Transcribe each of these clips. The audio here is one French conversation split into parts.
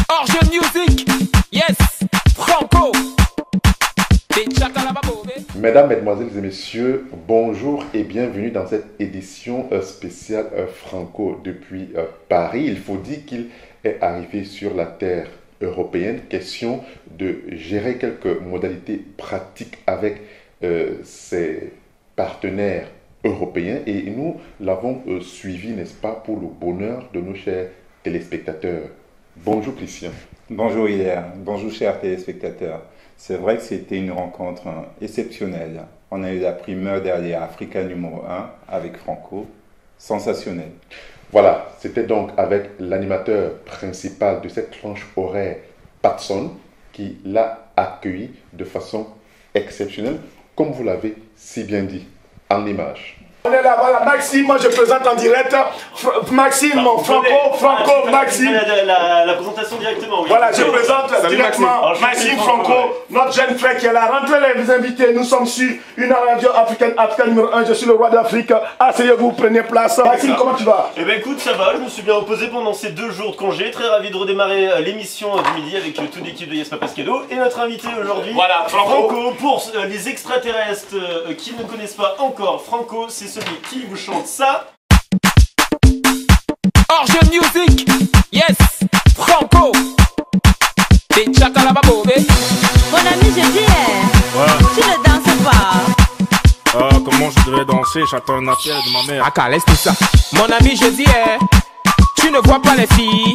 Orge Music, yes, Franco. Mesdames, Mesdemoiselles et Messieurs, bonjour et bienvenue dans cette édition spéciale Franco depuis Paris. Il faut dire qu'il est arrivé sur la terre européenne. Question de gérer quelques modalités pratiques avec ses partenaires européens et nous l'avons suivi, n'est-ce pas, pour le bonheur de nos chers téléspectateurs. Bonjour Christian. Bonjour Hilaire, bonjour chers téléspectateurs. C'est vrai que c'était une rencontre exceptionnelle. On a eu la primeur d'aller à Africa numéro 1 avec Franco. Sensationnel. Voilà, c'était donc avec l'animateur principal de cette tranche horaire, Patson, qui l'a accueilli de façon exceptionnelle, comme vous l'avez si bien dit, en image. On est là, voilà, Maxime, moi je présente en direct. Maxime, Franco, Maxime. La présentation directement, oui. Voilà, je présente directement Maxime, Franco, notre jeune frère qui est là. Rentrez les invités, nous sommes sur une radio africaine, Africa numéro 1, je suis le roi d'Afrique. Asseyez-vous, prenez place. Maxime, comment tu vas? Eh bien écoute, ça va, je me suis bien reposé pendant ces 2 jours de congé. Très ravi de redémarrer l'émission du midi avec toute l'équipe de Yes Papa Scado. Et notre invité aujourd'hui, voilà, Franco. Pour les extraterrestres qui ne connaissent pas encore Franco, c'est celui qui vous chante ça. Orge Music, yes, Franco. Mon ami, je dis, tu ne danses pas. Comment je devrais danser? J'attends un appel de ma mère. Ah, laisse tout ça. Mon ami, je dis, tu ne vois pas les filles.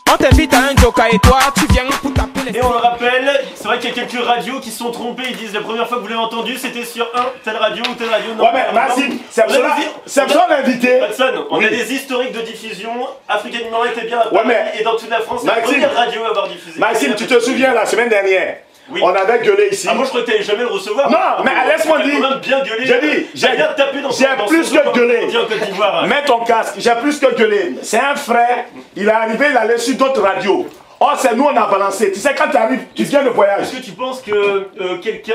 On t'invite à un joker et toi, tu viens pour taper les filles. Et on le rappelle, c'est vrai qu'il y a quelques radios qui se sont trompées. Ils disent la première fois que vous l'avez entendu, c'était sur telle radio ou telle radio. Non, ouais, mais Maxime, c'est absolument l'invité. Watson, on a des historiques de diffusion. Africa numéro 1 était bien à Paris et dans toute la France, c'est la première radio à avoir diffusé. Maxime, tu te souviens la semaine dernière? Oui. On avait gueulé ici. Ah, moi je crois que t'allais jamais le recevoir. Non, mais laisse-moi dire. Quand même bien gueulé. J'ai dit, j'ai plus que gueulé. Mets ton casque, j'ai plus que gueulé. C'est un frère, il est arrivé, il allait sur d'autres radios. Oh, c'est nous, on a balancé. Tu sais, quand tu arrives, tu viens de voyage. Est-ce que tu penses que quelqu'un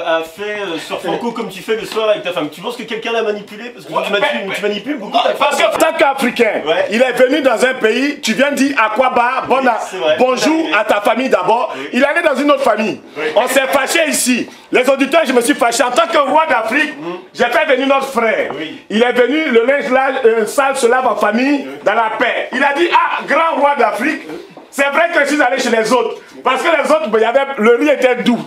a fait sur Franco comme tu fais le soir avec ta femme? Tu penses que quelqu'un l'a manipulé? Parce que tu manipules beaucoup. Parce que, en tant qu'Africain, il est venu dans un pays, tu viens dire Aquaba, bonjour à ta famille d'abord. Il allait dans une autre famille. On s'est fâché ici. Les auditeurs, je me suis fâché. En tant que roi d'Afrique, j'ai fait venir notre frère. Il est venu, le linge sale se lave en famille, dans la paix. Il a dit, ah, grand roi d'Afrique. C'est vrai que je suis allé chez les autres, parce que les autres, le riz était doux.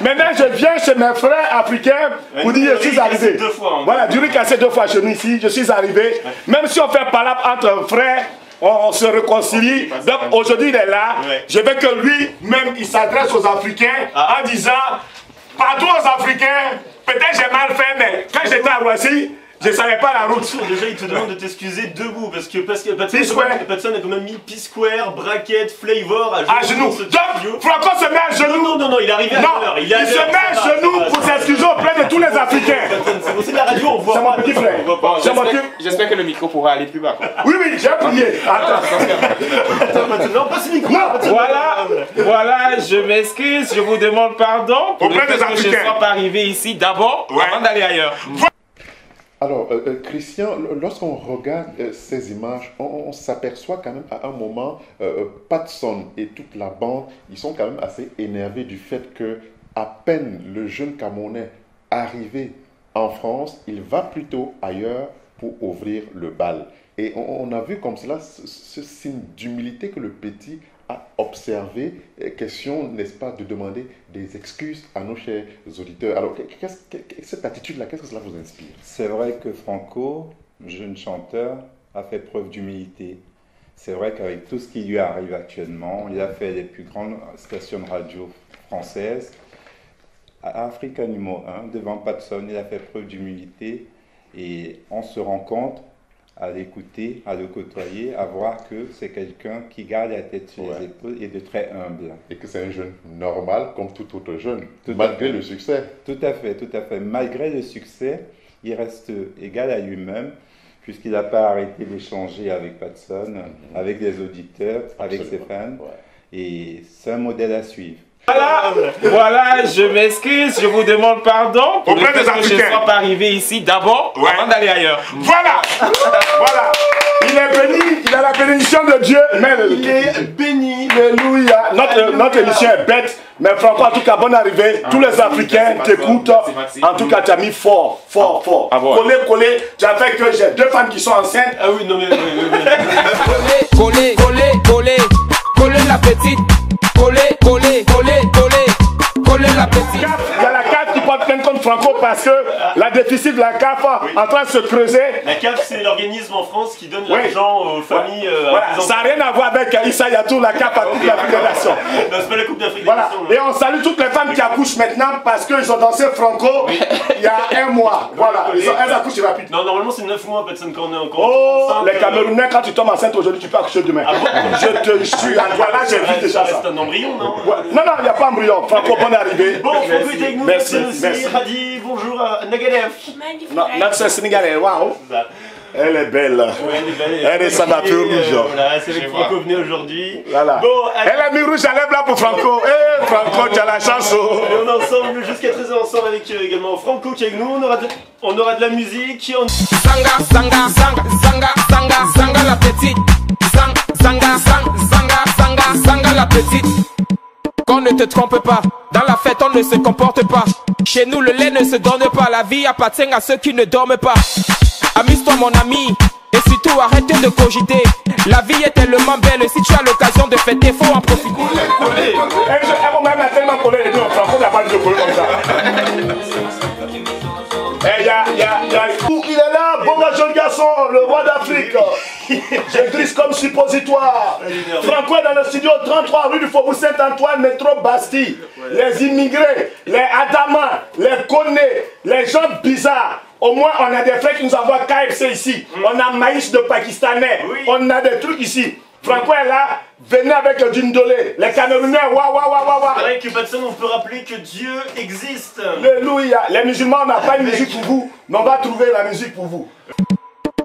Maintenant, je viens chez mes frères africains pour dire je suis arrivé. Voilà, du riz cassé 2 fois chez nous ici, je suis arrivé. Même si on fait palabre entre frères, on se réconcilie. Donc aujourd'hui, il est là. Je veux que lui-même, il s'adresse aux Africains en disant, pardon aux Africains, peut-être j'ai mal fait, mais quand j'étais à Roissy, je ne savais pas la route. Déjà, il te demande de t'excuser debout parce que Patson a quand même mis P-Square, bracket, flavor à genoux. Donc, Franco se met à genoux. Non, il est arrivé à l'heure. Il se met à genoux pour s'excuser auprès de tous les Africains. C'est de la radio, on voit. C'est mon petit frère. J'espère que le micro pourra aller plus bas. Oui, j'ai prié. Non, pas ce micro. Voilà, je m'excuse, je vous demande pardon. Auprès des Africains. Je ne sois pas arrivé ici d'abord avant d'aller ailleurs. Alors, Christian, lorsqu'on regarde ces images, on s'aperçoit quand même à un moment, Patson et toute la bande, ils sont quand même assez énervés du fait que à peine le jeune Camerounais arrivé en France, il va plutôt ailleurs pour ouvrir le bal. Et on a vu comme cela ce signe d'humilité que le petit a observé. Question, n'est-ce pas, de demander des excuses à nos chers auditeurs. Alors, cette attitude-là, qu'est-ce que cela vous inspire? C'est vrai que Franco, jeune chanteur, a fait preuve d'humilité. C'est vrai qu'avec tout ce qui lui arrive actuellement, il a fait les plus grandes stations de radio françaises. À Africa numéro 1, devant Patson, il a fait preuve d'humilité et on se rend compte à l'écouter, à le côtoyer, à voir que c'est quelqu'un qui garde la tête sur les épaules et de très humble. Et que c'est un jeune normal comme tout autre jeune, malgré le succès. Tout à fait, tout à fait. Malgré le succès, il reste égal à lui-même, puisqu'il n'a pas arrêté d'échanger avec Patson, avec les auditeurs, avec ses fans. Et c'est un modèle à suivre. Voilà, je m'excuse, je vous demande pardon auprès des Africains. Je ne sois pas arrivé ici d'abord avant d'aller ailleurs. Voilà. Il est béni, il a la bénédiction de Dieu. Mais Il est béni. Alléluia. Notre émission est bête. Mais Franco, en tout cas, bonne arrivée. Tous les Africains t'écoutent. En tout cas, tu as mis fort. Collé. Tu as fait que j'ai 2 femmes qui sont enceintes. Ah oui, non mais... Coller la petite. Coller la petite. Il y a la CAF qui porte plainte contre Franco parce que la déficit de la CAF en train de se creuser. La CAF, c'est l'organisme en France qui donne l'argent aux familles. Voilà. Ça n'a rien à voir avec Issa Yatou, la CAF à Coupe d'Afrique des Nations. Non, c'est pas la Coupe d'Afrique des Voilà. Nations. Et on salue toutes les femmes qui accouchent maintenant parce qu'ils ont dansé Franco il y a 1 mois. Voilà. Elles accouchent rapide. Non, normalement c'est 9 mois, Patson, quand on est encore. Oh, les Camerounais, quand tu tombes enceinte aujourd'hui, tu peux accoucher demain. Je te jure, voilà, j'ai vu déjà ça. C'est un embryon, non? Non, il n'y a pas embryon. Franco, bonne arrivée. Bon, Franco est avec nous. Merci. Hadi, bonjour à Nagadef. Notre sénégalais, waouh. Elle est belle. Elle est ça m'a fait rouge. Voilà, c'est avec Franco venu aujourd'hui. Voilà. Bon, elle a mis rouge à lèvres là pour Franco. Eh, Franco, tu as la chance. On est ensemble jusqu'à 13h ensemble avec également Franco qui est avec nous. On aura de la musique. Zanga la petite. Zanga la petite. Qu'on ne te trompe pas, dans la fête on ne se comporte pas. Chez nous le lait ne se donne pas, la vie appartient à ceux qui ne dorment pas. Amuse-toi mon ami, et surtout arrête de cogiter. La vie est tellement belle, si tu as l'occasion de fêter, faut en profiter. Elle m'a même tellement collé les deux, Franco n'a pas de coller comme ça. Il est là, bon jeune garçon, le roi d'Afrique. Je glisse comme suppositoire. Franco est dans le studio 33 rue du Faubourg Saint-Antoine, métro Bastille. Les immigrés, les Adamans, les Konés, les gens bizarres. Au moins, on a des frères qui nous envoient KFC ici. On a maïs de Pakistanais. On a des trucs ici. Franco est là, venez avec le dindolé. Les Camerounais, C'est vrai que Patson, on peut rappeler que Dieu existe. Alléluia. Les musulmans, on n'a pas une musique pour vous, mais on va trouver la musique pour vous.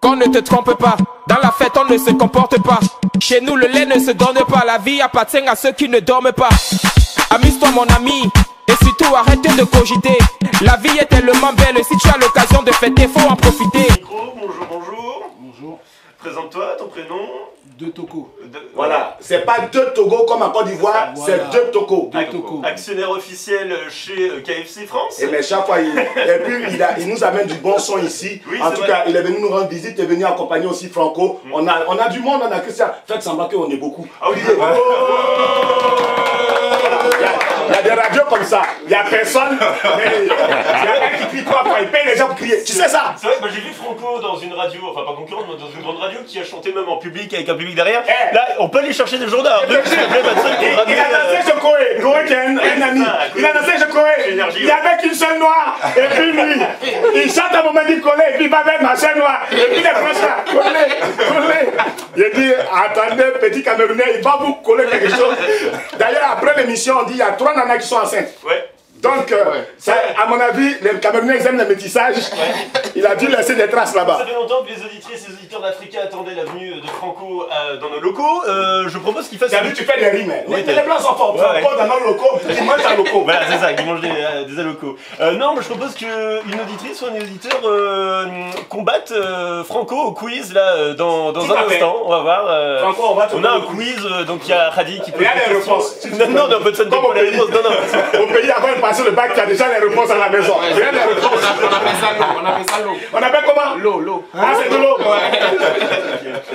Qu'on ne te trompe pas, dans la fête on ne se comporte pas. Chez nous le lait ne se donne pas, la vie appartient à ceux qui ne dorment pas. Amuse-toi mon ami, et surtout arrête de cogiter. La vie est tellement belle, si tu as l'occasion de fêter, faut en profiter. Bonjour. Présente-toi, ton prénom. De Toko. Voilà, c'est pas deux Togo comme en Côte d'Ivoire, c'est deux Toko. Actionnaire officiel chez KFC France. Et mais chaque fois, et puis il nous amène du bon son ici. Oui, en tout cas, il est venu nous rendre visite, il est venu accompagner aussi Franco. On a du monde, on a Christian. Faites semblant qu'on est beaucoup. Ah oui. Il y a des radios comme ça, il n'y a personne, mais il y a un qui crie 3 fois, il paye les gens pour crier. Tu sais ça? C'est vrai, j'ai vu Franco dans une radio, enfin pas concurrente, mais dans une grande radio qui a chanté même en public avec un public derrière. Là, on peut aller chercher des gendarmes. Il a dansé chez Koé qui est un ami. Il a dansé chez Koé. Il y avait qu'une seule noire. Et puis lui, il chante à un moment dit Collé, et puis il va vers ma chaîne noire. Et puis les Français, Collé. Il dit, attendez, petit Camerounais, il va vous coller quelque chose. D'ailleurs, après l'émission, on dit, il y a 3 nanas qui sont enceintes. Ouais. Donc, ça, à mon avis, les Camerounais ils aiment le métissage. Il a dû laisser des traces là-bas. Ça fait longtemps que les auditrices et les auditeurs d'Africa attendaient la venue de Franco dans nos locaux. Je propose qu'il fasse... T'as vu, tu fais des rimes. Les blancs sont forts. Franco dans nos locaux, ils mangent un loco. Voilà, c'est ça, ils mangent des alocos. Non, mais je propose qu'une auditrice ou un auditeur combatte Franco au quiz là, dans un instant. On va voir. Franco, on a un quiz, donc il y a Hadi qui peut... Il y a les réponses. Non, personne ne peut pas les réponses. Au pays, avant de passer le bac, tu as déjà les réponses à la maison. Il y a les réponses. On appelle ça l'eau. On appelle comment? L'eau. Ah, c'est de l'eau.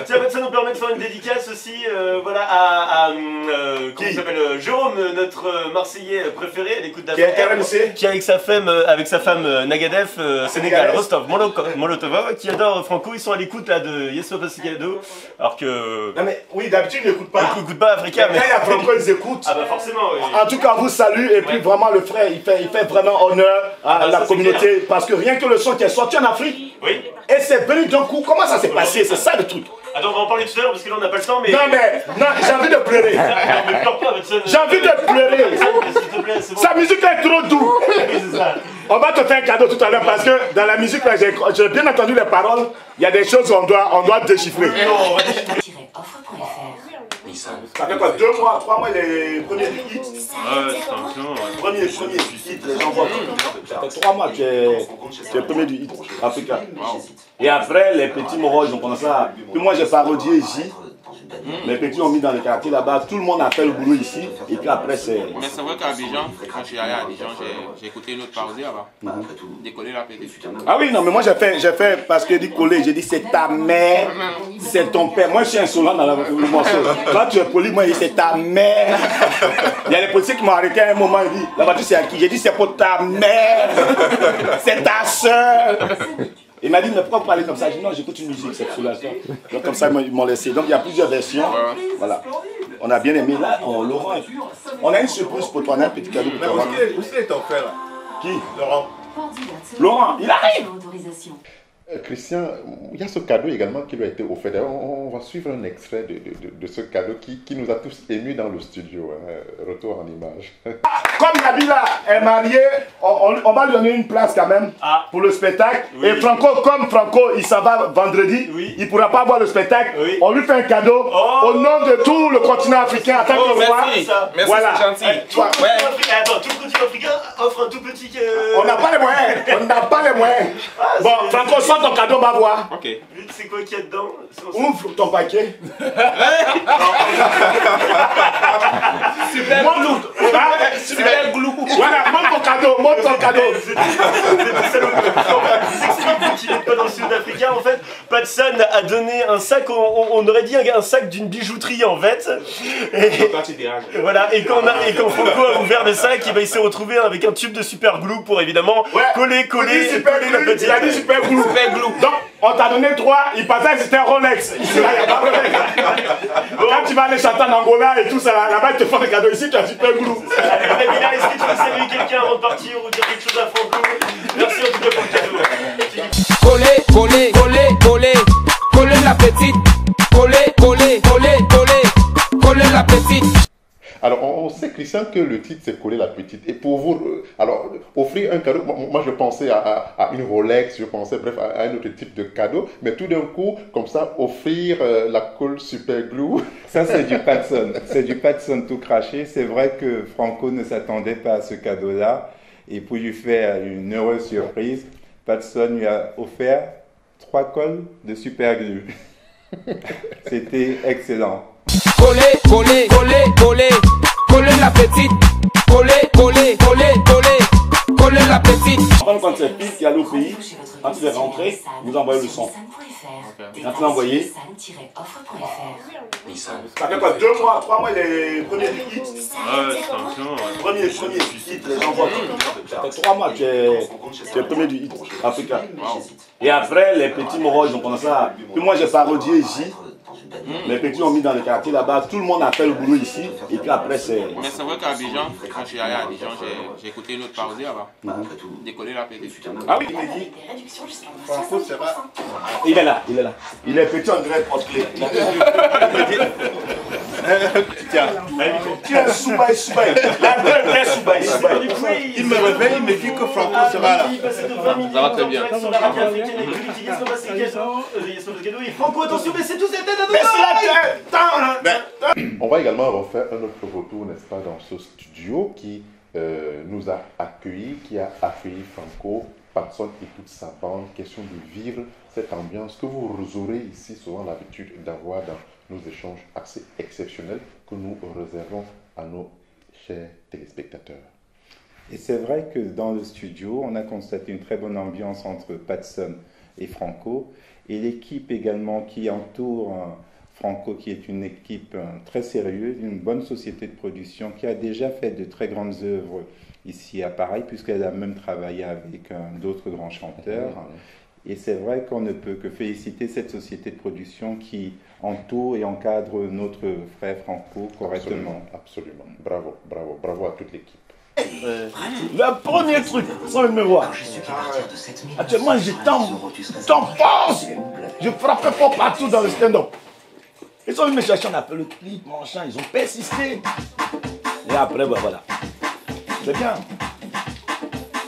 Tiens, ça nous permet de faire une dédicace aussi voilà, à comment il s'appelle, Jérôme, notre Marseillais préféré à l'écoute d'Afrique, qui est avec sa femme Nagadef, Sénégal, Rostov, Molotov, qui adore Franco. Ils sont à l'écoute là de Yes Papa Cigado, alors que... Non mais oui, d'habitude ils n'écoutent pas. Ils n'écoutent pas Africa, mais... Quand il y a Franco, ils écoutent. Ah bah forcément, oui. En tout cas, vous salue et puis vraiment le frère, il fait vraiment honneur à la communauté parce que rien que le son qui est sorti en Afrique, et c'est venu d'un coup. Comment ça s'est passé? C'est ça le truc. Attends, on va en parler tout à l'heure parce que là on n'a pas le temps, mais... Non, j'ai envie de pleurer. Non, mais pleure pas, Watson. J'ai envie de pleurer. S'il te plaît, c'est bon. Sa musique est trop douce. Oui, c'est ça. On va te faire un cadeau tout à l'heure parce que dans la musique, j'ai bien entendu les paroles. Il y a des choses qu'on doit déchiffrer. Ça fait quoi, 2 mois, 3 mois les premiers hits? Premier hit, les gens voient. Ça fait 3 mois que tu es premier du hit africain. Et après, les petits moraux, ils ont commencé à... Puis moi, j'ai parodié ici. Les petits ont mis dans le quartier là-bas, tout le monde a fait le boulot ici, et puis après c'est... Mais c'est vrai qu'à Abidjan, quand je suis allé à Abidjan, j'ai écouté une autre parodie là-bas. Décoller la petite. Ah oui, non, mais moi j'ai fait parce que dit coller, j'ai dit c'est ta mère, c'est ton père. Moi je suis insolent dans le morceau. Quand tu es poli, moi je dis c'est ta mère. Il y a les policiers qui m'ont arrêté à un moment, ils disent la voiture c'est à qui? J'ai dit c'est pour ta mère, c'est ta soeur. Il m'a dit, mais pourquoi vous parlez comme ça? J'ai dit, non, j'écoute une musique, c'est soulagement. Donc comme ça, ils m'ont laissé. Donc il y a plusieurs versions. Voilà. On a bien aimé. Là, Laurent, on a une surprise pour toi, on a un petit cadeau pour toi. Où est ton frère là? Qui? Laurent. Laurent, il arrive! Christian, il y a ce cadeau également qui lui a été offert. D'ailleurs, on va suivre un extrait de ce cadeau qui nous a tous émus dans le studio. Retour en image. Comme Nabila est mariée, on va lui donner une place quand même pour le spectacle. Oui. Et Franco, comme Franco, il s'en va vendredi, il ne pourra pas voir le spectacle. Oui. On lui fait un cadeau au nom de tout le continent africain en tant que roi. Merci, voilà. C'est gentil. Attends, tout le continent africain offre un tout petit... On n'a pas les moyens. On n'a pas les moyens. Bon, Franco, sors ton cadeau, on va voir. Ok. C'est quoi qu'il y a dedans? Ouvre ton paquet. Super glou. Super glou. Voilà, montre ton cadeau, montre ton cadeau. C'est qu'il n'est pas dans le sud africain. En fait, Patson a donné un sac, on aurait dit un sac d'une bijouterie en fait. Et voilà, et quand Franco a ouvert le sac, il s'est retrouvé avec un tube de super glue pour évidemment coller la petite. Il a dit super glue. Donc, on t'a donné 3, il pensait que c'était un Rolex. Ici, là, il n'y a pas de Rolex. Quand tu vas aller chanter en Angola et tout ça, là-bas, ils te font des cadeaux. Ici, tu as super glue. Est-ce que tu veux saluer quelqu'un avant de partir ou dire quelque chose à Franco? Merci en tout cas pour le cadeau. Coller la petite. Coller la petite. Alors, on sait, Christian, que le titre, c'est Coller la petite. Et pour vous, alors, offrir un cadeau, moi, je pensais à une Rolex, je pensais, bref, à un autre type de cadeau. Mais tout d'un coup, comme ça, offrir la colle super glue. Ça, c'est du Patson. C'est du Patson tout craché. C'est vrai que Franco ne s'attendait pas à ce cadeau-là. Et pour lui faire une heureuse surprise, Patson lui a offert 3 colles de super glue. C'était excellent. Coller la petite. Coller la petite. Quand c'est Pete qui est allé au pays, quand il est rentré, vous envoyez le son. Quand tu l'as envoyé, ça fait quoi, 2 mois, 3 mois les premiers hits? Premier hit, les gens voient. Ça fait 3 mois que tu es premier du hit africain. Et après, les petits moraux, ils ont commencé à... Puis moi, j'ai parodié ici. Les petits ont mis dans le quartier là-bas, tout le monde a fait le boulot ici, et puis après c'est... Mais c'est vrai qu'à Abidjan, quand je suis allé à Abidjan, j'ai écouté une autre parodie là-bas. Décoller la petite. Ah oui, il m'a dit. Franco, c'est vrai. Il est là. Il est petit en grec porte-clé. Tiens, tu es Soubaï. La vraie Soubaï. Il me réveille, il me dit que Franco sera là. Ça va très bien. Franco, attention, mais c'est tout, c'est On va également refaire un autre retour, n'est-ce pas, dans ce studio qui nous a accueillis, qui a accueilli Franco, Patson et toute sa bande. Question de vivre cette ambiance que vous aurez ici souvent l'habitude d'avoir dans nos échanges assez exceptionnels que nous réservons à nos chers téléspectateurs. Et c'est vrai que dans le studio, on a constaté une très bonne ambiance entre Patson et Franco, et l'équipe également qui entoure Franco, qui est une équipe très sérieuse, une bonne société de production qui a déjà fait de très grandes œuvres ici à Paris, puisqu'elle a même travaillé avec d'autres grands chanteurs. Et c'est vrai qu'on ne peut que féliciter cette société de production qui entoure et encadre notre frère Franco correctement. Absolument. Bravo à toute l'équipe. Le premier truc, sans me voir. Actuellement, j'ai tant force. Je frappais pas partout dans le stand-up. Ils sont venus me chercher, on a fait le clip, machin, ils ont persisté. Et après, voilà. C'est bien.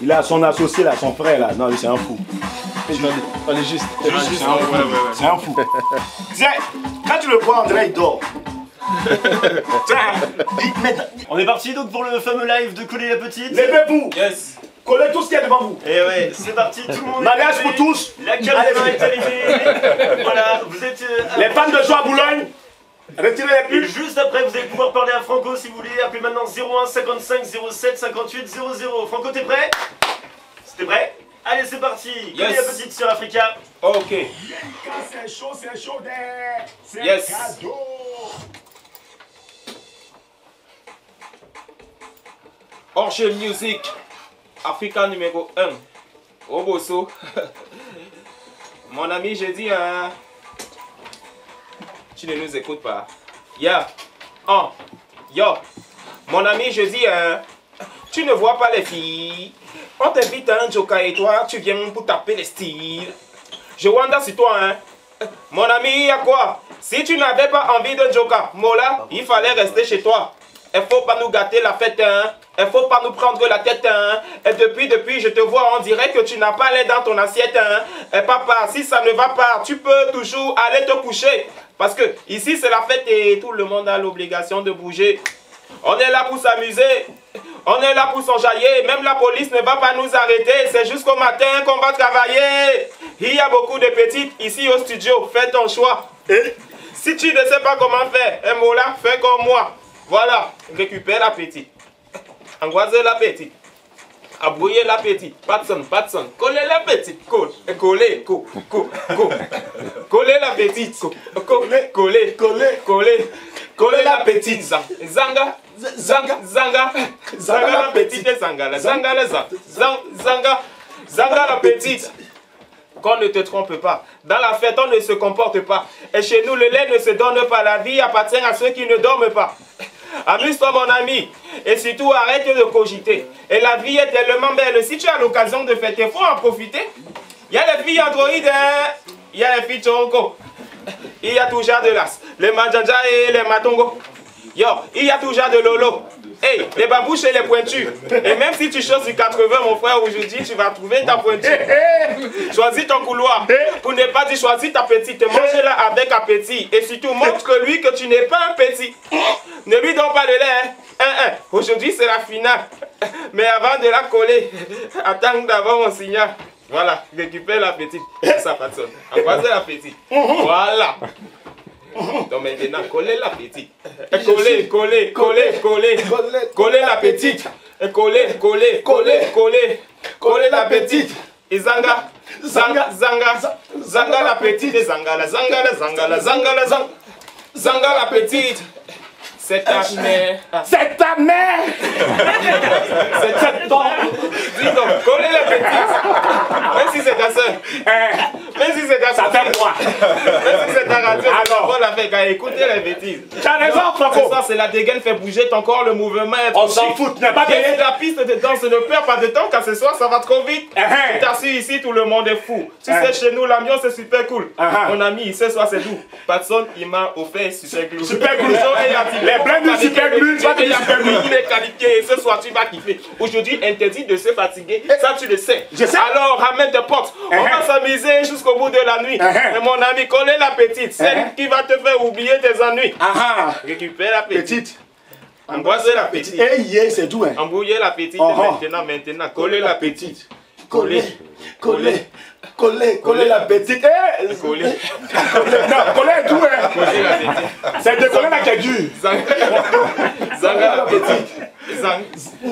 Il a son associé là, son frère là. Non, lui c'est un fou. On est juste. C'est un fou. Tiens, quand tu le vois, André il dort. On est parti donc pour le fameux live de Coller la Petite. Levez-vous. Yes. Collez tout ce qu'il y a devant vous. Et ouais, c'est parti, tout le monde. Mariage pour tous. La caméra est allumée. Voilà, vous êtes. Les fans de Joie Boulogne, retirez les Et pubs. juste après, vous allez pouvoir parler à Franco si vous voulez. Appelez maintenant 01 55 07 58 00. Franco, t'es prêt? T'es prêt? Allez, c'est parti. Coller la Petite sur Africa. Ok. C'est chaud, c'est Yes. cadeau. Orche Music, Africa numéro 1. Oboso. Mon ami, j'ai dit, tu ne nous écoutes pas. Yeah. Yo. Mon ami, je dis, tu ne vois pas les filles. On t'invite à un joker et toi, tu viens pour taper les styles. Je wonder sur toi, hein. Mon ami, y a quoi? Si tu n'avais pas envie d'un joker, Mola, il fallait rester chez toi. Il faut pas nous gâter la fête, hein. Il faut pas nous prendre la tête, hein. Et depuis, je te vois, on dirait que tu n'as pas l'air dans ton assiette, hein. Et papa, si ça ne va pas, tu peux toujours aller te coucher. Parce que ici, c'est la fête et tout le monde a l'obligation de bouger. On est là pour s'amuser. On est là pour s'enjailler. Même la police ne va pas nous arrêter. C'est jusqu'au matin qu'on va travailler. Il y a beaucoup de petites ici au studio. Fais ton choix. Si tu ne sais pas comment faire, un mot là, fais comme moi. Voilà, récupère la petite. Angoiser la petite. Abrouiller la petite. Patson. Coller la petite. Coller la petite. Coller la petite. Zanga la petite. Zanga la petite. Qu'on ne te trompe pas. Dans la fête, on ne se comporte pas. Et chez nous, le lait ne se donne pas. La vie appartient à ceux qui ne dorment pas. Amuse-toi, mon ami. Et surtout, arrête de cogiter. Et la vie est tellement belle. Si tu as l'occasion de fêter, il faut en profiter. Il y a les filles Android, il y a les filles Choco. Il y a toujours de l'as. Les Manjanja et les Matongo. Yo, il y a toujours de Lolo. Hey, les babouches et les pointus. Et même si tu choses du 80, mon frère, aujourd'hui, tu vas trouver ta pointure. Choisis ton couloir. Pour ne pas dire choisis ta petite. Mange-la avec appétit. Et surtout, montre-lui que tu n'es pas un petit. Ne lui donne pas le lait. Aujourd'hui, c'est la finale. Mais avant de la coller, attends d'avoir mon signal. Voilà, récupère la petite. Ça personne. Embrassez la petite. Voilà. Donc maintenant, coller la petite. Coller la petite. Coller la petite. Et zanga la petite. Et zanga la petite. C'est ta mère. C'est ta mère. C'est ton. Dis donc, coller la petite. Même si c'est ta soeur. Même si c'est ta soeur. Ça fait moi. Même si c'est ta radio. Alors, on la fait qu'à écouter les bêtises. Tu as raison, Franco. Ça, c'est la dégaine, fait bouger ton corps, le mouvement. On s'en fout, tu n'as pas payé. La piste de danse, ne perds pas de temps, car ce soir, ça va trop vite. Tu t'assures ici, tout le monde est fou. Tu sais, chez nous, l'ambiance est super cool. Mon ami, ce soir, c'est doux. Personne, il m'a offert super glue. Super glue. Les blends de super glue, tu vas te super glue. Il est qualifié, ce soir, tu vas kiffer. Aujourd'hui, interdit de se fatiguer. Ça, tu le sais. Je sais. Alors, ramène tes potes. On va s'amuser jusqu'au bout de la nuit. Et mon ami, coller la petite. Celle qui va te faire oublier tes ennuis. Récupère la petite. Embrasser la petite. C'est doux, hein. Embrouiller la petite. Maintenant, coller la petite. Coller la petite. Coller. Non, coller est doux, hein. Coller la petite. C'est de coller la qui est dur. Zanga la petite.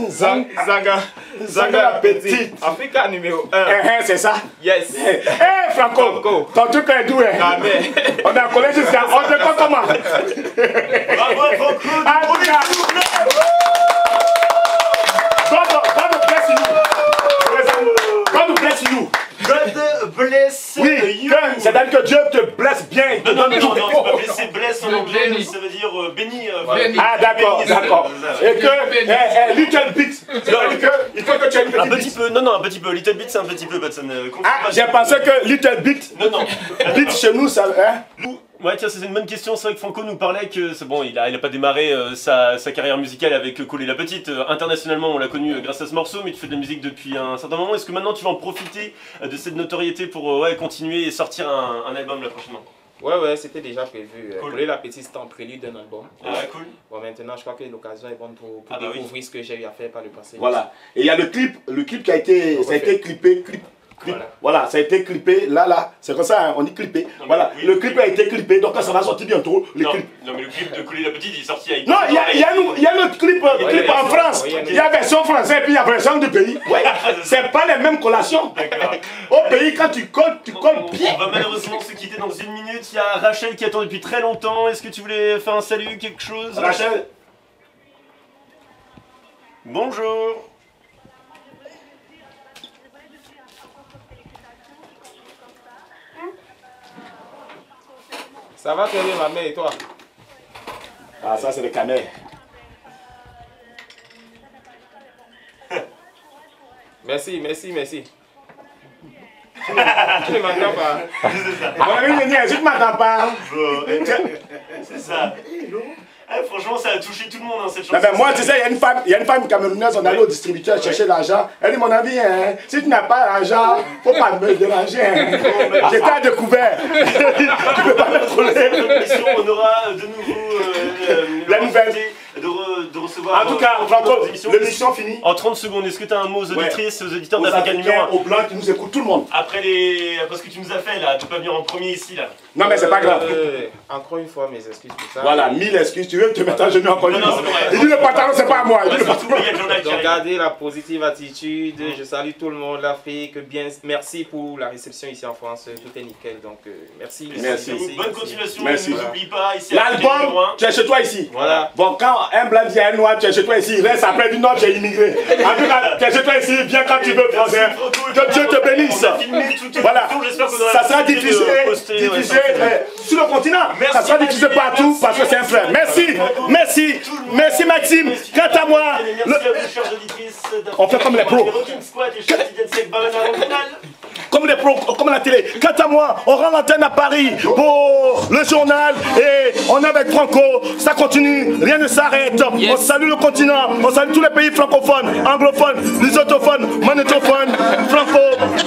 Zanga la petite. Africa numéro 1. C'est ça. Yes. Franco, ton truc est doux, hein. On a collé jusqu'à. On te compte comment? Bravo, Franco. God bless you. God bless you. C'est-à-dire que Dieu te blesse bien. Non, tu peux blesser bless en anglais, ça veut dire béni. Ah, d'accord. Et que Little Bit, il faut que tu aies une petite un petit peu, non, un petit peu. Little Bit, c'est un petit peu, Batson. J'ai pensé que Little Bit, Bit chez nous, ça. Ouais, tiens, c'est une bonne question. C'est vrai que Franco nous parlait que c'est bon, il a pas démarré sa carrière musicale avec Cole et la Petite. Internationalement, on l'a connu grâce à ce morceau, mais tu fais de la musique depuis un certain moment. Est-ce que maintenant tu vas en profiter de cette notoriété pour continuer et sortir un album là prochainement? Ouais, c'était déjà prévu. Cool. Cole et la Petite, c'était en prélude d'un album. Ah, cool. Bon, maintenant, je crois que l'occasion est bonne pour découvrir ce que j'ai eu à faire par le passé. Voilà. Et il y a le clip qui a été, ça a été clippé. Voilà, ça a été clippé, là, c'est comme ça, hein, on dit clippé. Voilà, oui, le clip a été clippé, donc ça va sortir bientôt. Non, mais le clip de Cole et la Petite, il est sorti avec... Non, il y a notre clip en France. Il y a version française et puis il y a version du pays. Ouais. C'est pas les mêmes collations. Au pays, quand tu colles bien. On va malheureusement se quitter dans une minute. Il y a Rachel qui attend depuis très longtemps. Est-ce que tu voulais faire un salut, quelque chose? Rachel. Bonjour. Ça va très bien, ma mère, et toi? Ah, ça, c'est le camel. Merci. Tu ne m'entends pas. Je ne m'entends pas. C'est ça. Franchement, ça a touché tout le monde, cette chanson. Ben moi, tu sais, il y a une femme camerounaise, on allait au distributeur chercher l'argent. Elle dit, mon ami, hein, si tu n'as pas l'argent, faut pas me déranger. Hein. J'étais à découvert. Tu peux pas mettre l'émission. On aura de nouveau la nouvelle. De recevoir. En tout cas, Franco, l'émission finie. En 30 secondes, est-ce que tu as un mot aux auditrices, aux auditeurs d'Africa numéro 1? Aux blancs qui nous écoutent, tout le monde. Après ce que tu nous as fait là, tu peux pas venir en premier ici là. Non, mais c'est pas grave. Encore une fois, mes excuses pour ça. Voilà, 1000 excuses. Tu veux te mettre à genoux encore une fois. Il dit le pantalon, c'est pas à moi. Donc, gardez la positive attitude. Je salue tout le monde, l'Afrique. Merci pour la réception ici en France. Tout est nickel. Donc, merci. Bonne continuation. Merci. N'oublie pas ici. L'album, tu es chez toi ici. Voilà. Bon, quand un blanc dit à un noir, tu es chez toi ici. Il reste après du nord, j'ai immigré. En tout cas, tu es chez toi ici. Viens quand tu veux, français. Que Dieu te bénisse. Voilà. Ça sera diffusé sur le continent. Ça sera diffusé partout parce que c'est un frère. Merci Maxime. Quant à moi, on fait comme les pros. Comme les pros, comme la télé. Quant à moi, on rend l'antenne à Paris pour le journal et on est avec Franco. Ça continue, rien ne s'arrête. On salue le continent, on salue tous les pays francophones, anglophones, lusophones, magnétophones. Franco,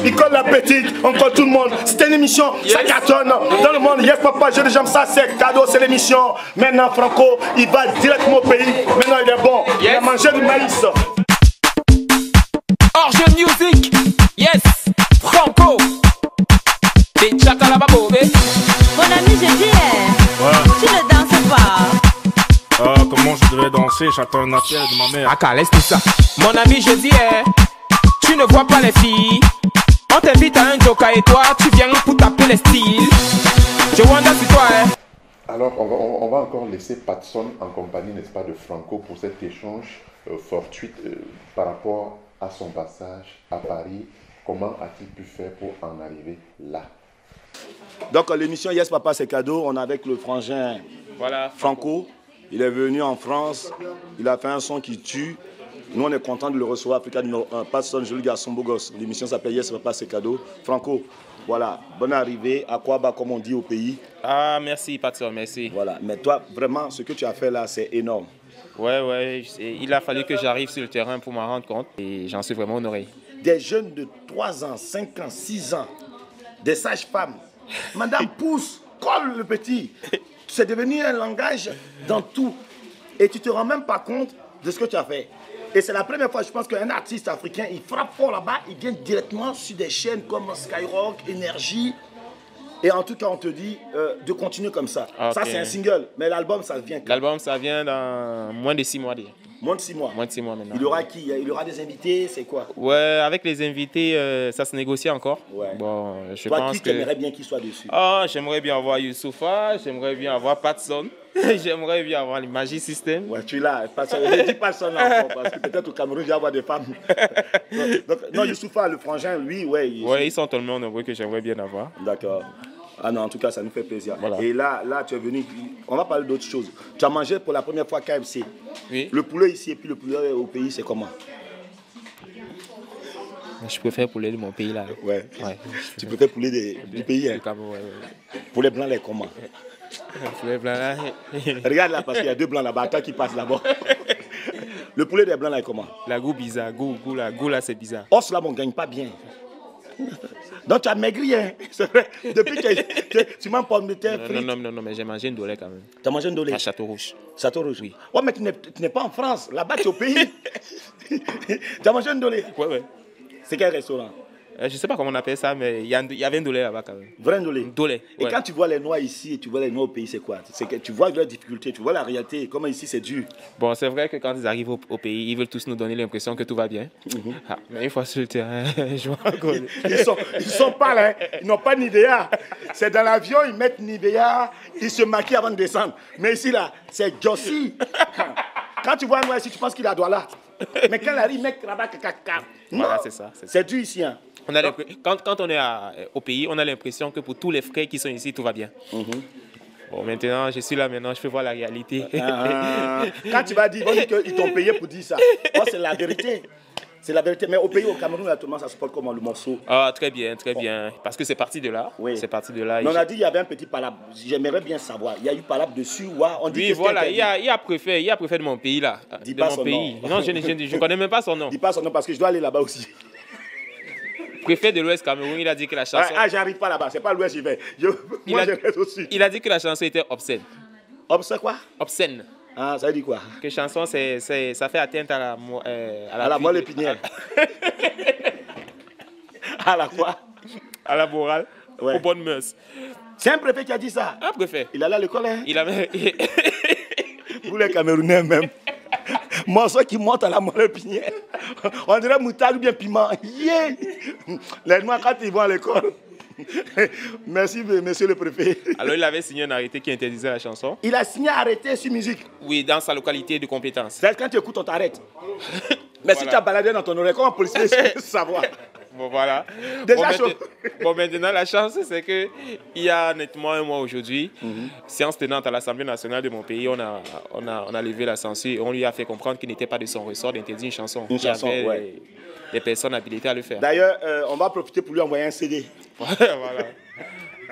il colle la petite, on colle tout le monde. C'était une émission, ça cartonne dans le monde. Yes papa, j'ai des jambes, ça c'est cadeau, c'est l'émission. Maintenant Franco, il va directement au pays. Maintenant il est bon, il a mangé du maïs. Orge Music, yes, Franco, et Chakalababo, Mon ami, je dis, tu ne danses pas. Comment je devais danser? J'attends un appel de ma mère. Aka, laisse tout ça. Mon ami, je dis, tu ne vois pas les filles. On t'invite à un joker et toi, tu viens pour taper les styles. Je wonder sur toi, Alors, on va encore laisser Patson en compagnie, n'est-ce pas, de Franco pour cet échange fortuit par rapport à son passage à Paris. Comment a-t-il pu faire pour en arriver là? Donc, l'émission Yes Papa c'est cadeau, on est avec le frangin Franco. Il est venu en France, il a fait un son qui tue. Nous, on est content de le recevoir. Africa numéro 1, Patson, joli garçon, beau gosse. L'émission s'appelle Yes Papa c'est cadeau. Franco, voilà, bonne arrivée. À quoi bas, comme on dit au pays. Ah, merci, Patson, merci. Voilà, mais toi, vraiment, ce que tu as fait là, c'est énorme. Ouais, il a fallu que j'arrive sur le terrain pour m'en rendre compte et j'en suis vraiment honoré. Des jeunes de 3 ans, 5 ans, 6 ans, des sages-femmes. Madame pousse, colle le petit. C'est devenu un langage dans tout. Et tu ne te rends même pas compte de ce que tu as fait. Et c'est la première fois, je pense qu'un artiste africain, il frappe fort là-bas, il vient directement sur des chaînes comme Skyrock, Énergie. Et en tout cas, on te dit de continuer comme ça. Okay. Ça, c'est un single. Mais l'album, ça vient quand? L'album, ça vient dans moins de 6 mois déjà. Moins de 6 mois. Moins de 6 mois maintenant. Il y aura qui? Il y aura des invités, c'est quoi? Ouais, avec les invités, ça se négocie encore. Ouais. Bon, je toi, pense qui t'aimerais bien qu'il soit dessus? Ah, j'aimerais bien avoir Youssoufa, j'aimerais bien avoir Patson, j'aimerais bien avoir le Magic System. Ouais, tu l'as. Je dis Patson encore, parce que peut-être au Cameroun, il va y avoir des femmes. Non, Youssoufa, le frangin, lui, ouais. Ils sont tellement nombreux que j'aimerais bien avoir. D'accord. Ah non, en tout cas, ça nous fait plaisir. Voilà. Et là, tu es venu, on va parler d'autre chose. Tu as mangé pour la première fois KFC. Oui. Le poulet ici et puis le poulet au pays, c'est comment? Je préfère poulet de mon pays là. Ouais. Tu préfères poulet du pays, hein? Ouais. Poulet blanc, là, comment? poulet blanc là. Regarde là, parce qu'il y a 2 blancs là-bas. Toi qui passes là-bas. Le poulet des blancs là est comment? La goût bizarre. Goût là, c'est bizarre. Os là, on ne gagne pas bien. Donc tu as maigri, hein? C'est vrai. Depuis que tu manges pomme de terre frite. Non, mais j'ai mangé une dolée quand même. Tu as mangé une dolée? À Château Rouge. Château Rouge? Oui. Ouais, mais tu n'es pas en France. Là-bas, tu es au pays. Tu as mangé une dolée? Ouais. C'est quel restaurant? Je ne sais pas comment on appelle ça, mais il y avait une dolée là-bas quand même. Vrai dolée? Dolée. Et quand tu vois les Noirs ici et tu vois les Noirs au pays, c'est quoi? C'est que tu vois leurs difficultés, tu vois la réalité, comment ici c'est dur. Bon, c'est vrai que quand ils arrivent au pays, ils veulent tous nous donner l'impression que tout va bien. Mais une fois sur le terrain, je vois encore. Ils sont pas là, hein. Ils n'ont pas Nivea. C'est dans l'avion, ils mettent Nivea, ils se maquillent avant de descendre. Mais ici là, c'est Jossi. Quand tu vois un Noir ici, tu penses qu'il a Douala. Mais quand il arrive, mec, là-bas, voilà, c'est ça. C'est dur ici, hein. Quand on est au pays, on a l'impression que pour tous les frères qui sont ici, tout va bien. Bon, maintenant, je suis là, maintenant, je peux voir la réalité. Quand tu vas dire, ils t'ont payé pour dire ça. Oh, c'est la vérité. C'est la vérité. Mais au pays, au Cameroun, actuellement, ça se porte comment le morceau? Ah, très bien. Parce que c'est parti de là. Oui. C'est parti de là. Mais on a dit qu'il y avait un petit palabre. J'aimerais bien savoir. Il y a eu palabre dessus ou on dit oui, voilà. Il y a préfet de mon pays, là. Dis pas son pays. nom. Non, je ne connais même pas son nom. Dis pas son nom parce que je dois aller là-bas aussi. Préfet de l'Ouest Cameroun, il a dit que la chanson... Ah, j'arrive pas là-bas. C'est pas l'Ouest, j'y vais. Moi, je reste au sud. Il a dit que la chanson était obscène. Obscène quoi? Obscène. Ah, ça veut dire quoi? Que chanson, ça fait atteinte à la moelle épinière. À la quoi? À la morale, ouais. Aux bonnes mœurs. C'est un préfet qui a dit ça? Un préfet. Il allait à l'école, hein? Il avait... Vous les Camerounais même. Morceau qui monte à la moelle épinière. On dirait moutarde ou bien piment. Yeah! Les Noirs, quand ils vont à l'école. Merci, monsieur le préfet. Alors, il avait signé un arrêté qui interdisait la chanson. Il a signé un arrêté sur musique? Oui, dans sa localité de compétence. C'est-à-dire quand tu écoutes, on t'arrête. Mais voilà. Si tu as baladé dans ton oreille, comment un policier peut savoir? Bon, voilà. Déjà bon, maintenant, la chance, c'est qu'il y a nettement un mois aujourd'hui, séance tenante à l'Assemblée nationale de mon pays, on a levé la censure et on lui a fait comprendre qu'il n'était pas de son ressort d'interdire une chanson. Une chanson, ouais. Les personnes habilitées à le faire. D'ailleurs, on va profiter pour lui envoyer un CD.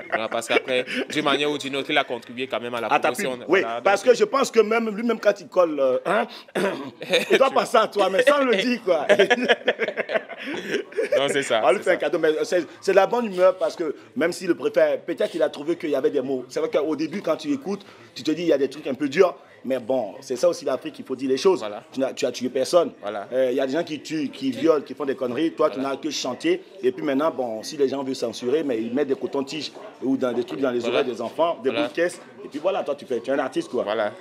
Voilà, parce qu'après, d'une manière ou d'une autre, il a contribué quand même à la promotion. Oui, voilà, parce que je pense que lui-même quand il colle, il doit passer à toi, mais sans le dire, quoi. Non, c'est ça. On va lui faire un cadeau, mais c'est de la bonne humeur parce que même si le préfet, peut-être qu'il a trouvé qu'il y avait des mots. C'est vrai qu'au début, quand tu écoutes, tu te dis il y a des trucs un peu durs. Mais bon, c'est ça aussi l'Afrique, il faut dire les choses. Voilà. Tu as tué personne. Voilà. Y a des gens qui tuent, qui violent, qui font des conneries. Toi, tu n'as que chanté. Et puis maintenant, bon, si les gens veulent censurer, mais ils mettent des cotons-tiges ou des trucs dans les oreilles des enfants, des bouts de caisse. Et puis voilà, toi, tu es un artiste, quoi. Voilà.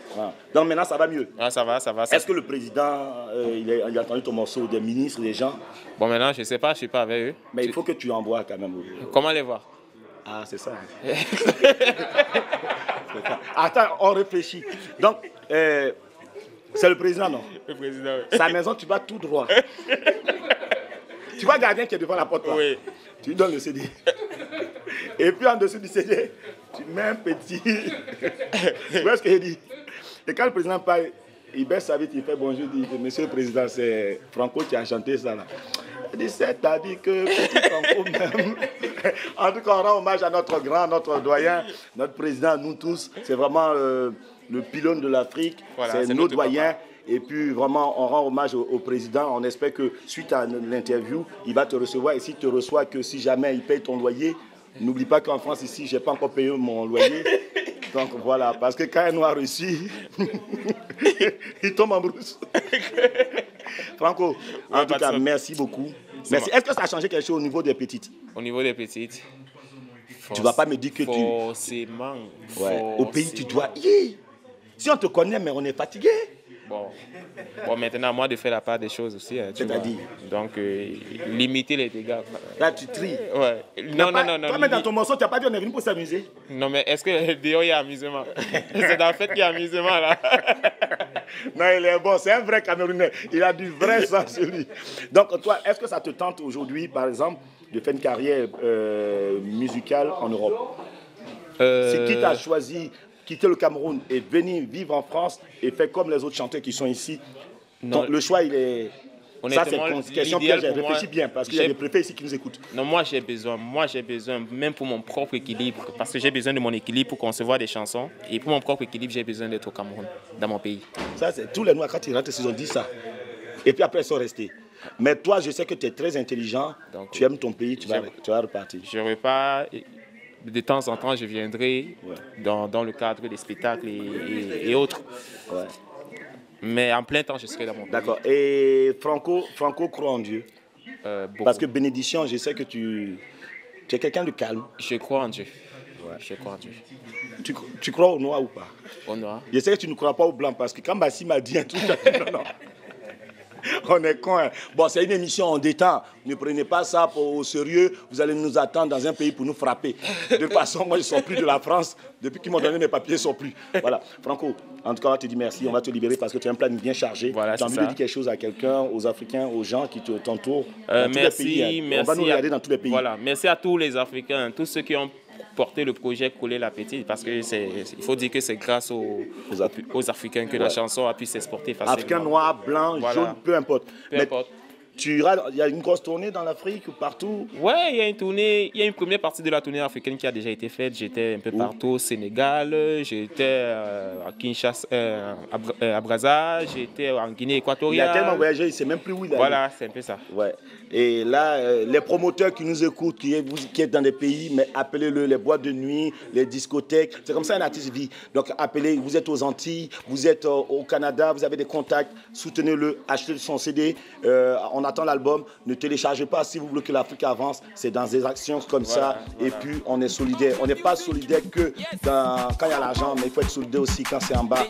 Donc maintenant, ça va mieux. Ah, ça va. Est-ce que le président, il a entendu ton morceau, des ministres, des gens? Bon, maintenant, je ne sais pas, je ne suis pas avec eux. Mais il faut que tu envoies quand même. Comment les voir? Ah, c'est ça. Attends, on réfléchit. Donc, c'est le président, non? Le président, oui. Sa maison, tu vas tout droit. Tu vois le gardien qui est devant la porte là? Oui. Tu lui donnes le CD. Et puis en dessous du CD, tu mets un petit... Tu vois ce que j'ai dit? Et quand le président parle, il baisse sa vitre, il fait bonjour, il dit, monsieur le président, c'est Franco qui a chanté ça là. Il dit, c'est-à-dire que petit Franco même. En tout cas, on rend hommage à notre grand, notre doyen, notre président, nous tous. C'est vraiment le pylône de l'Afrique. Voilà, c'est nos doyens. Et puis vraiment, on rend hommage au président. On espère que suite à l'interview, il va te recevoir. Et s'il te reçoit, que si jamais il paye ton loyer, n'oublie pas qu'en France, ici, je n'ai pas encore payé mon loyer. Donc voilà, parce que quand un noir réussit, il tombe en brousse. Franco, en tout cas, merci beaucoup. Merci. Est-ce que ça a changé quelque chose au niveau des petites? Au niveau des petites, tu ne vas pas me dire que forcément. Au pays, tu dois... Si on te connaît, mais on est fatigué. Bon, maintenant, moi, de faire la part des choses aussi. Hein, c'est-à-dire? Donc, limiter les dégâts. Là, tu tries. Ouais. Non. Toi, mais dans ton morceau, tu n'as pas dit on est venu pour s'amuser? Non, mais est-ce que dehors, il y a amusement? C'est dans le fait qu'il y a amusement, là. Non, il est bon. C'est un vrai Camerounais. Il a du vrai sens sur lui. Donc, toi, est-ce que ça te tente aujourd'hui, par exemple, de faire une carrière musicale en Europe? C'est qui t'a choisi quitter le Cameroun et venir vivre en France et faire comme les autres chanteurs qui sont ici? Non. Donc, le choix, il est... Honnêtement, ça, c'est une question piège. Réfléchis bien, parce qu'il y a des préfets ici qui nous écoutent. Non, moi, j'ai besoin, même pour mon propre équilibre, parce que j'ai besoin de mon équilibre pour concevoir des chansons. Et pour mon propre équilibre, j'ai besoin d'être au Cameroun, dans mon pays. Ça, c'est tous les Noirs, quand ils rentrent, ils ont dit ça. Et puis après, ils sont restés. Mais toi, je sais que tu es très intelligent, donc, tu aimes ton pays, tu vas repartir. Je repars. De temps en temps, je viendrai dans le cadre des spectacles et autres. Ouais. Mais en plein temps, je serai dans mon pays. D'accord. Et Franco croit en Dieu. Parce que bénédiction, je sais que tu es quelqu'un de calme. Je crois en Dieu. Ouais. Je crois en Dieu. Tu crois au noir ou pas? Au noir. Je sais que tu ne crois pas au blanc parce que quand Bassi m'a dit un truc, non. On est con. Hein. Bon, c'est une émission en détente. Ne prenez pas ça au sérieux. Vous allez nous attendre dans un pays pour nous frapper. De toute façon, moi, je ne sors plus de la France. Depuis qu'ils m'ont donné mes papiers, je ne sors plus. Voilà. Franco, en tout cas, on va te dire merci. On va te libérer parce que tu as un plan bien chargé. Voilà, tu as envie de dire quelque chose à quelqu'un, aux Africains, aux gens qui t'entourent. Merci. On va nous regarder dans tous les pays. Voilà. Merci à tous les Africains, tous ceux qui ont porter le projet Coller la Petite, parce que il faut dire que c'est grâce aux Africains que la chanson a pu s'exporter facilement. Africains, noirs, blancs, jaunes, peu importe. Peu importe. Il y a une grosse tournée dans l'Afrique ou partout? Oui, il y a une tournée. Il y a une première partie de la tournée africaine qui a déjà été faite. J'étais un peu partout au Sénégal, j'étais à Kinshasa, à Brazza, j'étais en Guinée équatoriale. Il a tellement voyagé, il ne sait même plus où il est. Voilà, c'est un peu ça. Ouais. Et là, les promoteurs qui nous écoutent, qui est dans des pays, mais appelez-le, les boîtes de nuit, les discothèques. C'est comme ça un artiste vit. Donc appelez, vous êtes aux Antilles, vous êtes au Canada, vous avez des contacts, soutenez-le, achetez son CD. On attend l'album, ne téléchargez pas si vous voulez que l'Afrique avance. C'est dans des actions comme ça. Et puis on est solidaire. On n'est pas solidaire que quand il y a l'argent, mais il faut être solidaire aussi quand c'est en bas.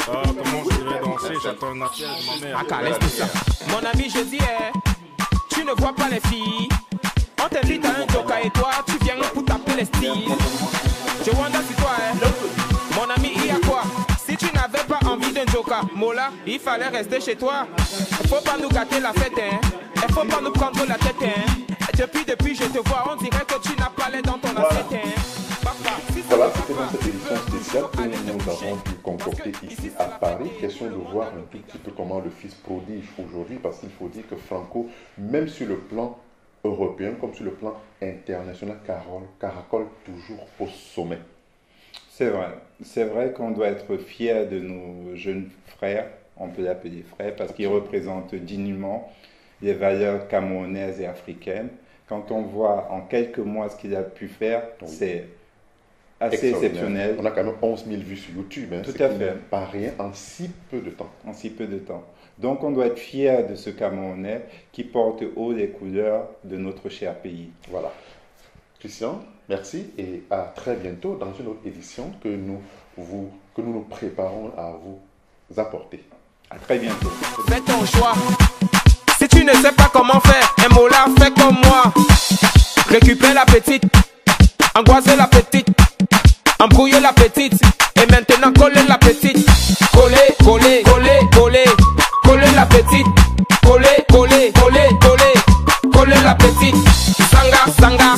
Comment je dirais danser, j'attends un appel de ma mère. Mon ami, je dis, tu ne vois pas les filles. On t'invite à un joker et toi, tu viens pour taper les styles. Je wonder si toi, mon ami, il y a quoi? Si tu n'avais pas envie d'un joker, Mola, il fallait rester chez toi. Faut pas nous gâter la fête, hein. Il faut pas nous prendre la tête, hein. Depuis, je te vois, on dirait que tu n'as pas l'air dans ton assiette, hein. Voilà, c'était dans cette édition spéciale que nous avons pu concocter ici à Paris. Question de voir un tout petit peu comment le fils prodige aujourd'hui, parce qu'il faut dire que Franco, même sur le plan européen comme sur le plan international, caracole toujours au sommet. C'est vrai qu'on doit être fier de nos jeunes frères, on peut l'appeler frères, parce qu'ils représentent dignement les valeurs camerounaises et africaines. Quand on voit en quelques mois ce qu'il a pu faire, c'est assez exceptionnel. On a quand même 11 000 vues sur YouTube. Hein. Tout à fait. Pas rien en si peu de temps. En si peu de temps. Donc on doit être fier de ce Camerounais qui porte haut les couleurs de notre cher pays. Voilà. Christian, merci et à très bientôt dans une autre édition que nous nous préparons à vous apporter. À très bientôt. Fais ton choix. Si tu ne sais pas comment faire, un mot là, fais comme moi. Récupère la petite, angoisser la petite, embrouiller la petite, et maintenant coller la petite. Coller, coller, coller, coller, coller la petite. Coller, coller, coller, coller, coller la petite. Sanga, sanga,